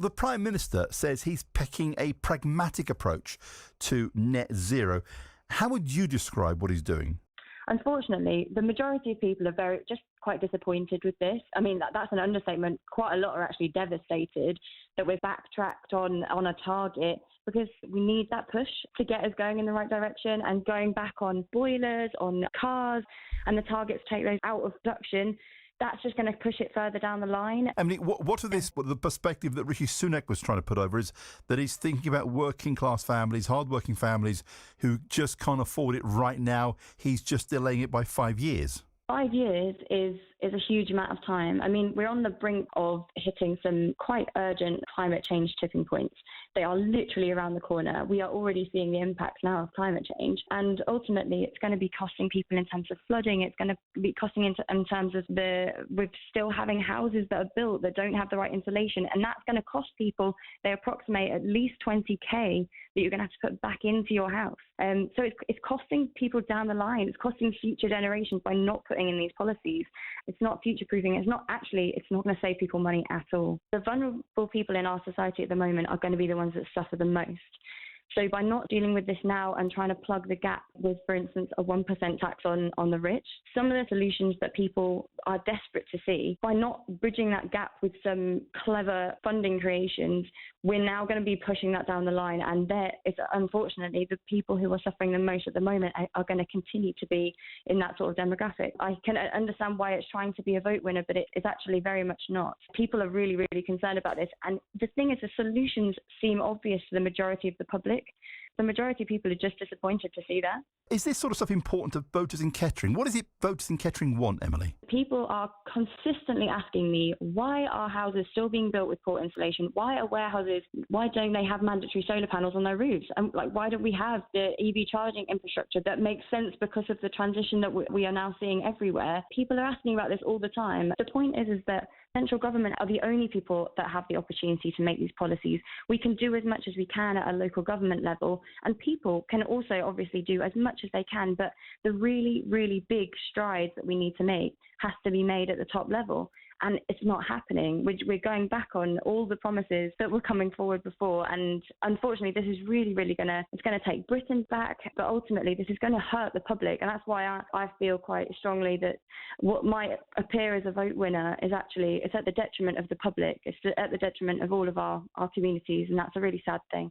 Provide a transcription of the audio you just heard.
The Prime Minister says he's picking a pragmatic approach to net zero. How would you describe what he's doing? Unfortunately, the majority of people are just quite disappointed with this. I mean, that's an understatement. Quite a lot are actually devastated that we've backtracked on a target, because we need that push to get us going in the right direction, and going back on boilers, on cars, and the targets take those out of production. That's just going to push it further down the line. I mean, the perspective that Rishi Sunak was trying to put over is that he's thinking about working class families, hardworking families who just can't afford it right now. He's just delaying it by 5 years. 5 years is a huge amount of time. I mean, we're on the brink of hitting some quite urgent climate change tipping points. They are literally around the corner. We are already seeing the impacts now of climate change. And ultimately, it's going to be costing people in terms of flooding. It's going to be costing in terms of with still having houses that are built that don't have the right insulation. And that's going to cost people, they approximate at least 20k that you're going to have to put back into your house. So it's costing people down the line. It's costing future generations by not putting in these policies. It's not future-proofing. It's not going to save people money at all. The vulnerable people in our society at the moment are going to be the ones that suffer the most. So by not dealing with this now and trying to plug the gap with, for instance, a 1% tax on the rich, some of the solutions that people are desperate to see, by not bridging that gap with some clever funding creations, we're now going to be pushing that down the line. And unfortunately, the people who are suffering the most at the moment are going to continue to be in that sort of demographic. I can understand why it's trying to be a vote winner, but it's actually very much not. People are really, really concerned about this. And the thing is, the solutions seem obvious to the majority of the public. The majority of people are just disappointed to see that. Is this sort of stuff important to voters in Kettering? What is it voters in Kettering want, Emily? People are consistently asking me, why are houses still being built with poor insulation? Why are warehouses, why don't they have mandatory solar panels on their roofs? And why don't we have the EV charging infrastructure that makes sense because of the transition that we are now seeing everywhere? People are asking about this all the time. The point is that central government are the only people that have the opportunity to make these policies. We can do as much as we can at a local government level, and people can also obviously do as much as they can, but the really, really big strides that we need to make has to be made at the top level. And it's not happening. We're going back on all the promises that were coming forward before. And unfortunately, this is really, really going to take Britain back. But ultimately, this is going to hurt the public. And that's why I feel quite strongly that what might appear as a vote winner is actually, it's at the detriment of the public. It's at the detriment of all of our communities. And that's a really sad thing.